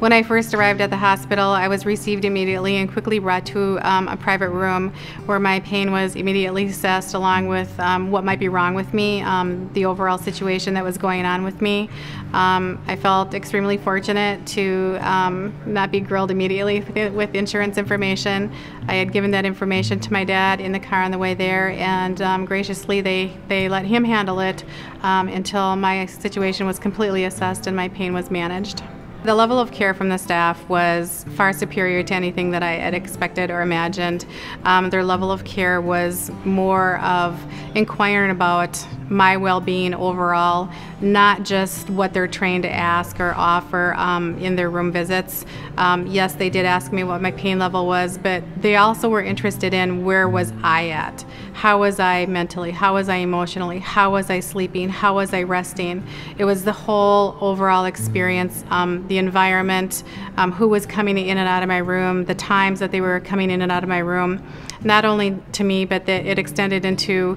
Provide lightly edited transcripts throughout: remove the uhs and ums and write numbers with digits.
When I first arrived at the hospital, I was received immediately and quickly brought to a private room where my pain was immediately assessed along with what might be wrong with me, the overall situation that was going on with me. I felt extremely fortunate to not be grilled immediately with insurance information. I had given that information to my dad in the car on the way there, and graciously they let him handle it until my situation was completely assessed and my pain was managed. The level of care from the staff was far superior to anything that I had expected or imagined. Their level of care was more of inquiring about my well-being overall, not just what they're trained to ask or offer in their room visits. Yes, they did ask me what my pain level was, but they also were interested in where was I at. How was I mentally? How was I emotionally? How was I sleeping? How was I resting? It was the whole overall experience, the environment, who was coming in and out of my room, the times that they were coming in and out of my room. Not only to me, but it extended into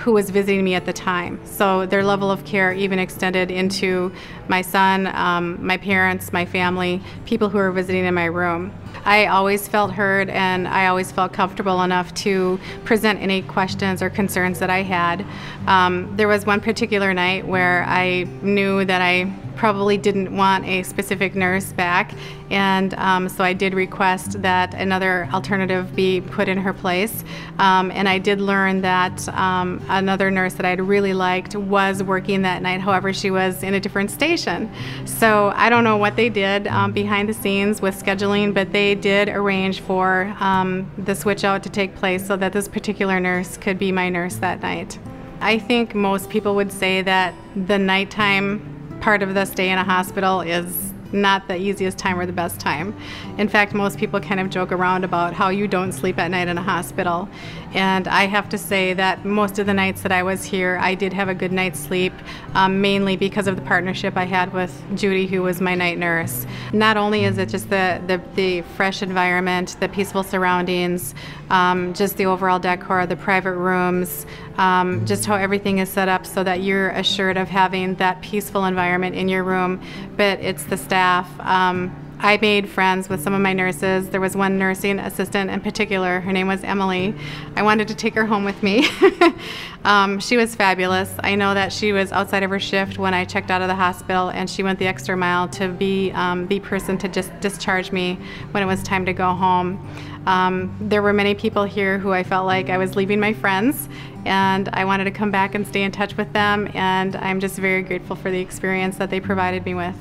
who was visiting me at the time. So their level of care even extended into my son, my parents, my family, people who were visiting in my room. I always felt heard, and I always felt comfortable enough to present any questions or concerns that I had. There was one particular night where I knew that I probably didn't want a specific nurse back, and so I did request that another alternative be put in her place, and I did learn that another nurse that I'd really liked was working that night. However, she was in a different station. So I don't know what they did behind the scenes with scheduling, but they did arrange for the switch out to take place so that this particular nurse could be my nurse that night. I think most people would say that the nighttime part of the stay in a hospital is not the easiest time or the best time. In fact, most people kind of joke around about how you don't sleep at night in a hospital. And I have to say that most of the nights that I was here, I did have a good night's sleep, mainly because of the partnership I had with Judy, who was my night nurse. Not only is it just the fresh environment, the peaceful surroundings, just the overall decor, the private rooms, just how everything is set up so that you're assured of having that peaceful environment in your room, but it's the staff. I made friends with some of my nurses. There was one nursing assistant in particular. Her name was Emily. I wanted to take her home with me. She was fabulous. I know that she was outside of her shift when I checked out of the hospital, and she went the extra mile to be the person to just discharge me when it was time to go home. There were many people here who I felt like I was leaving my friends, and I wanted to come back and stay in touch with them, and I'm just very grateful for the experience that they provided me with.